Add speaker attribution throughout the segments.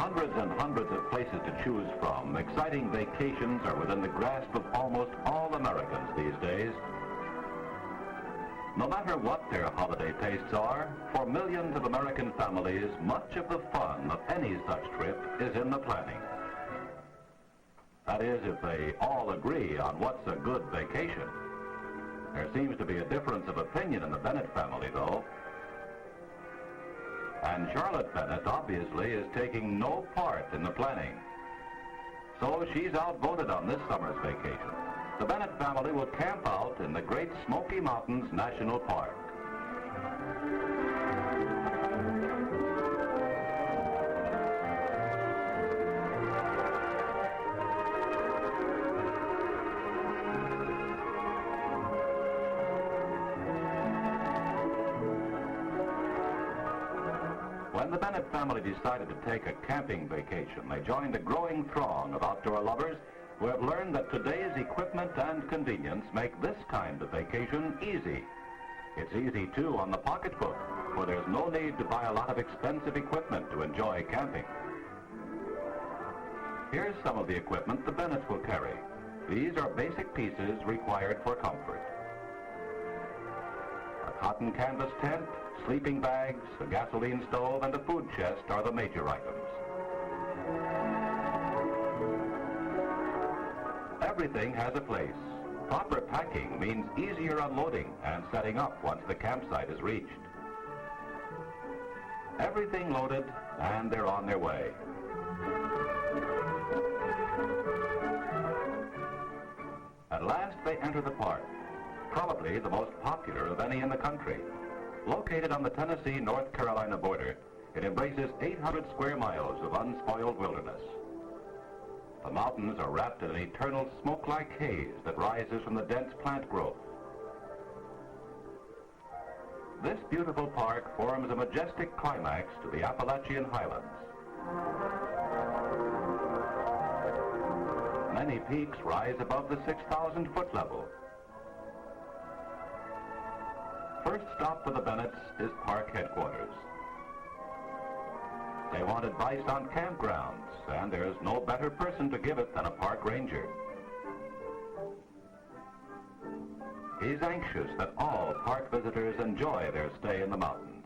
Speaker 1: hundreds and hundreds of places to choose from, exciting vacations are within the grasp of almost all Americans these days. No matter what their holiday tastes are, for millions of American families, much of the fun of any such trip is in the planning. That is, if they all agree on what's a good vacation. There seems to be a difference of opinion in the Bennett family, though. And Charlotte Bennett obviously is taking no part in the planning. So she's outvoted on this summer's vacation. The Bennett family will camp out in the Great Smoky Mountains National Park. When the Bennett family decided to take a camping vacation, they joined a growing throng of outdoor lovers who have learned that today's equipment and convenience make this kind of vacation easy. It's easy, too, on the pocketbook, for there's no need to buy a lot of expensive equipment to enjoy camping. Here's some of the equipment the Bennetts will carry. These are basic pieces required for comfort. A cotton canvas tent, sleeping bags, a gasoline stove, and a food chest are the major items. Everything has a place. Proper packing means easier unloading and setting up once the campsite is reached. Everything loaded, and they're on their way. At last they enter the park, probably the most popular of any in the country. Located on the Tennessee-North Carolina border, it embraces 800 square miles of unspoiled wilderness. The mountains are wrapped in an eternal smoke-like haze that rises from the dense plant growth. This beautiful park forms a majestic climax to the Appalachian Highlands. Many peaks rise above the 6,000-foot level. First stop for the Bennetts is park headquarters. They want advice on campgrounds, and there's no better person to give it than a park ranger. He's anxious that all park visitors enjoy their stay in the mountains.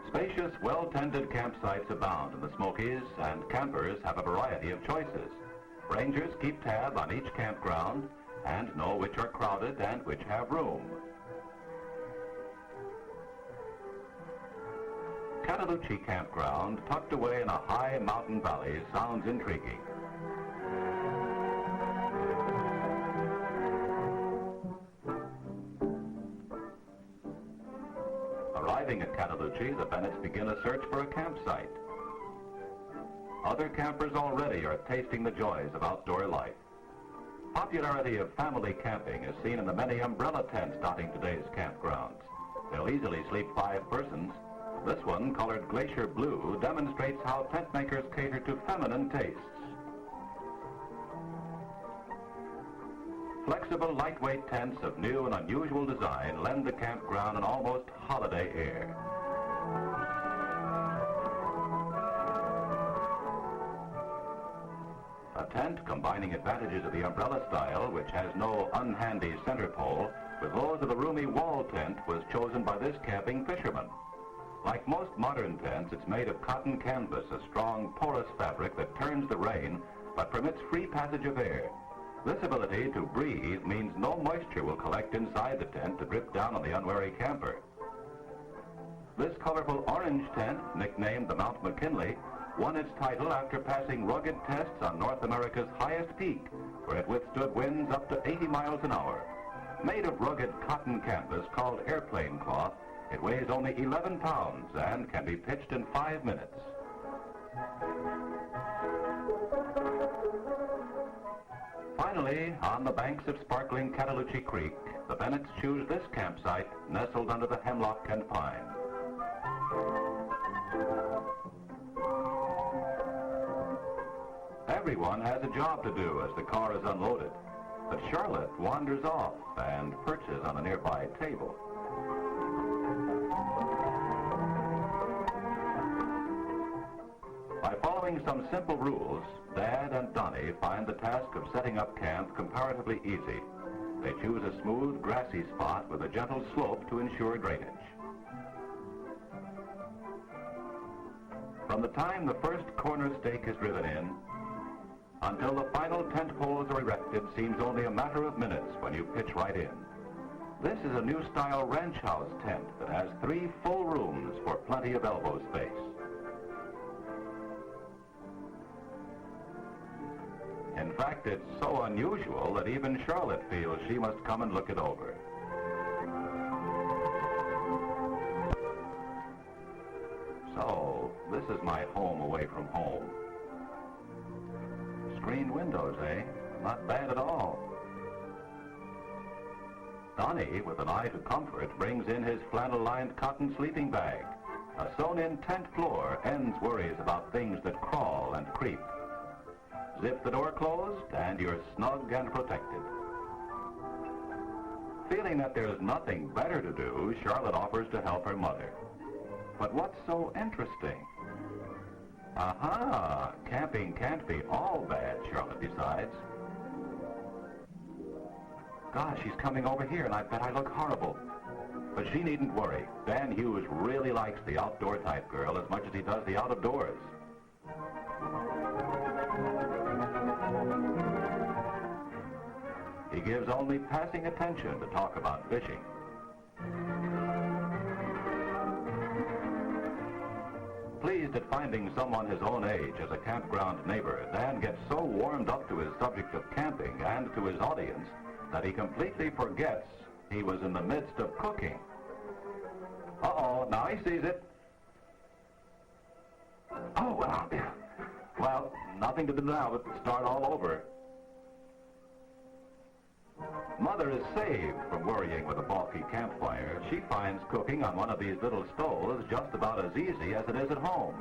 Speaker 1: Spacious, well-tended campsites abound in the Smokies, and campers have a variety of choices. Rangers keep tab on each campground and know which are crowded and which have room. Cataloochee Campground, tucked away in a high mountain valley, sounds intriguing. Arriving at Cataloochee, the Bennetts begin a search for a campsite. Other campers already are tasting the joys of outdoor life. Popularity of family camping is seen in the many umbrella tents dotting today's campgrounds. They'll easily sleep 5 persons. This one, colored glacier blue, demonstrates how tent makers cater to feminine tastes. Flexible, lightweight tents of new and unusual design lend the campground an almost holiday air. A tent combining advantages of the umbrella style, which has no unhandy center pole, with those of the roomy wall tent, was chosen by this camping fisherman. Like most modern tents, it's made of cotton canvas, a strong, porous fabric that turns the rain but permits free passage of air. This ability to breathe means no moisture will collect inside the tent to drip down on the unwary camper. This colorful orange tent, nicknamed the Mount McKinley, won its title after passing rugged tests on North America's highest peak, where it withstood winds up to 80 miles an hour. Made of rugged cotton canvas called airplane cloth, it weighs only 11 pounds and can be pitched in 5 minutes. Finally, on the banks of sparkling Cataloochee Creek, the Bennetts choose this campsite nestled under the hemlock and pine. Everyone has a job to do as the car is unloaded, but Charlotte wanders off and perches on a nearby table. Following some simple rules, Dad and Donnie find the task of setting up camp comparatively easy. They choose a smooth, grassy spot with a gentle slope to ensure drainage. From the time the first corner stake is driven in until the final tent poles are erected seems only a matter of minutes when you pitch right in. This is a new-style ranch house tent that has 3 full rooms for plenty of elbow space. In fact, it's so unusual that even Charlotte feels she must come and look it over. So, this is my home away from home. Screened windows, eh? Not bad at all. Donnie, with an eye to comfort, brings in his flannel-lined cotton sleeping bag. A sewn-in tent floor ends worries about things that crawl and creep. Zip the door closed, and you're snug and protected. Feeling that there's nothing better to do, Charlotte offers to help her mother. But what's so interesting? Aha! Camping can't be all bad, Charlotte decides. Gosh, she's coming over here, and I bet I look horrible. But she needn't worry. Dan Hughes really likes the outdoor type girl as much as he does the out-of-doors. He gives only passing attention to talk about fishing. Pleased at finding someone his own age as a campground neighbor, Dan gets so warmed up to his subject of camping and to his audience that he completely forgets he was in the midst of cooking. Uh-oh, now he sees it. Oh, well, nothing to do now but start all over. Mother is saved from worrying with a balky campfire. She finds cooking on one of these little stoves just about as easy as it is at home.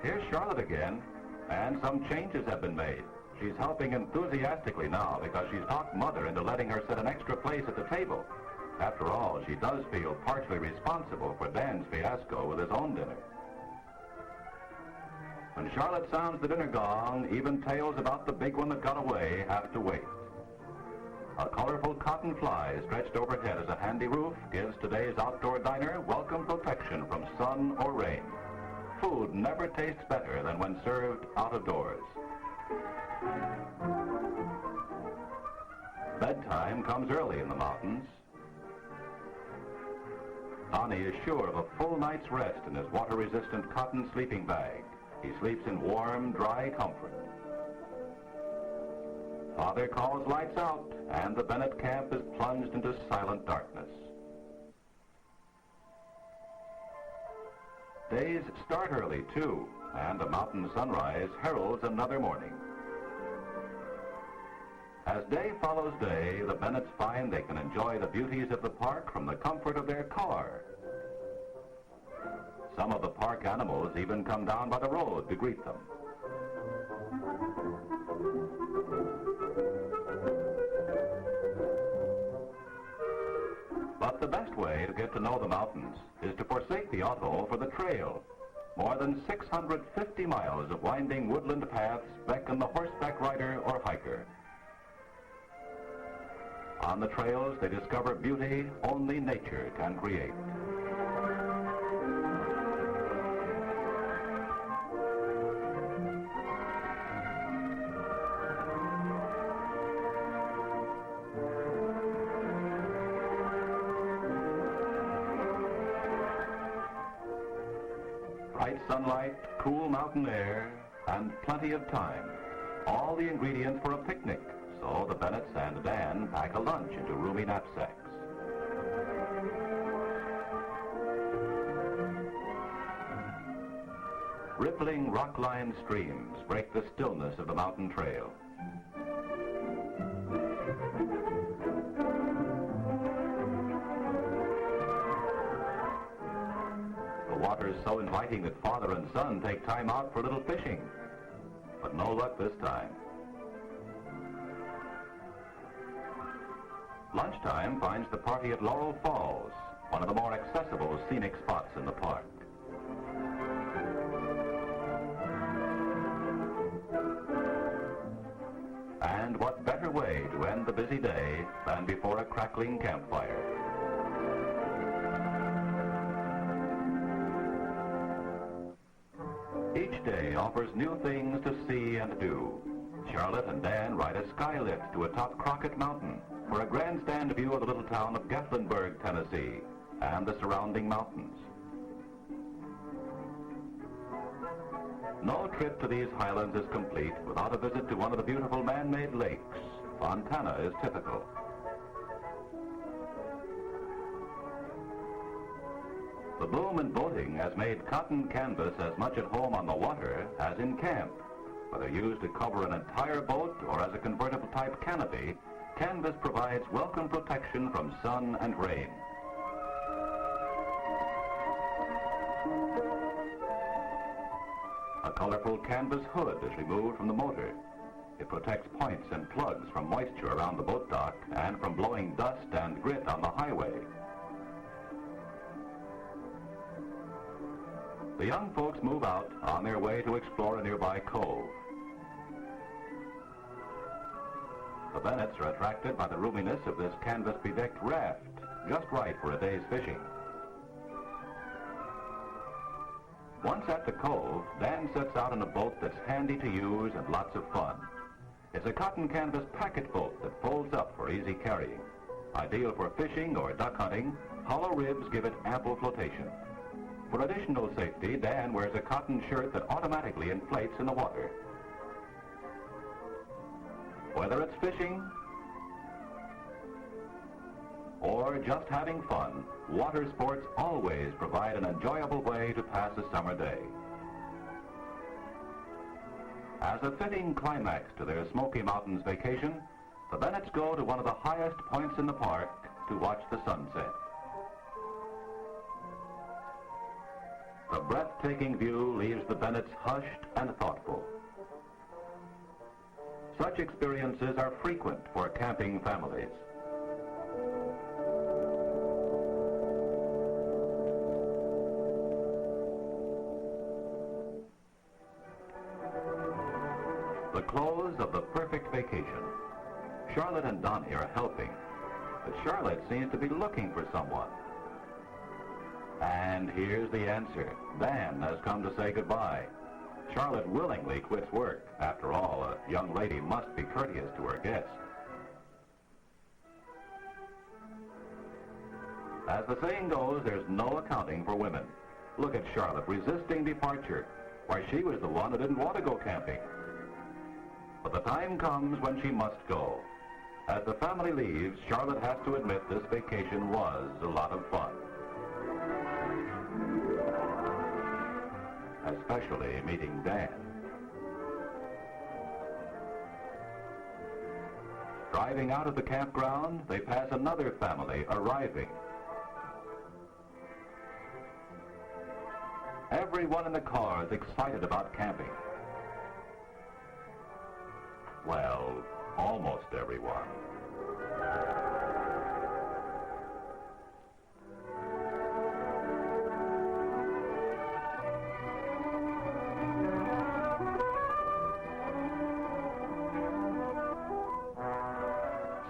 Speaker 1: Here's Charlotte again, and some changes have been made. She's helping enthusiastically now because she's talked Mother into letting her set an extra place at the table. After all, she does feel partially responsible for Dan's fiasco with his own dinner. When Charlotte sounds the dinner gong, even tales about the big one that got away have to wait. A colorful cotton fly stretched overhead as a handy roof gives today's outdoor diner welcome protection from sun or rain. Food never tastes better than when served out of doors. Bedtime comes early in the mountains. Donnie is sure of a full night's rest in his water-resistant cotton sleeping bag. He sleeps in warm, dry comfort. Father calls lights out, and the Bennett camp is plunged into silent darkness. Days start early, too, and a mountain sunrise heralds another morning. As day follows day, the Bennetts find they can enjoy the beauties of the park from the comfort of their car. Some of the park animals even come down by the road to greet them. But the best way to get to know the mountains is to forsake the auto for the trail. More than 650 miles of winding woodland paths beckon the horseback rider or hiker. On the trails, they discover beauty only nature can create. Bright sunlight, cool mountain air, and plenty of time. All the ingredients for a picnic. So the Bennetts and Dan pack a lunch into roomy knapsacks. Rippling rock-lined streams break the stillness of the mountain trail. The water is so inviting that father and son take time out for a little fishing. But no luck this time. Lunchtime finds the party at Laurel Falls, one of the more accessible scenic spots in the park. to end the busy day than before a crackling campfire. Each day offers new things to see and do. Charlotte and Dan ride a skylift to atop Crockett Mountain for a grandstand view of the little town of Gatlinburg, Tennessee, and the surrounding mountains. No trip to these highlands is complete without a visit to one of the beautiful man-made lakes. Fontana is typical. The boom in boating has made cotton canvas as much at home on the water as in camp. Whether used to cover an entire boat or as a convertible type canopy, canvas provides welcome protection from sun and rain. A colorful canvas hood is removed from the motor. It protects points and plugs from moisture around the boat dock and from blowing dust and grit on the highway. The young folks move out on their way to explore a nearby cove. The Bennetts are attracted by the roominess of this canvas-bedecked raft, just right for a day's fishing. Once at the cove, Dan sets out in a boat that's handy to use and lots of fun. It's a cotton canvas packet boat that folds up for easy carrying. Ideal for fishing or duck hunting, hollow ribs give it ample flotation. For additional safety, Dan wears a cotton shirt that automatically inflates in the water. Whether it's fishing or just having fun, water sports always provide an enjoyable way to pass a summer day. As a fitting climax to their Smoky Mountains vacation, the Bennetts go to one of the highest points in the park to watch the sunset. The breathtaking view leaves the Bennetts hushed and thoughtful. Such experiences are frequent for camping families. The close of the perfect vacation. Charlotte and Donnie are helping, but Charlotte seems to be looking for someone. And here's the answer. Dan has come to say goodbye. Charlotte willingly quits work. After all, a young lady must be courteous to her guests. As the saying goes, there's no accounting for women. Look at Charlotte resisting departure. Why, she was the one who didn't want to go camping. But the time comes when she must go. As the family leaves, Charlotte has to admit this vacation was a lot of fun. Especially meeting Dan. Driving out of the campground, they pass another family arriving. Everyone in the car is excited about camping. Well, almost everyone.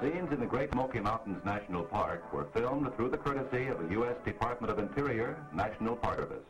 Speaker 1: Scenes in the Great Smoky Mountains National Park were filmed through the courtesy of the U.S. Department of Interior National Park Service.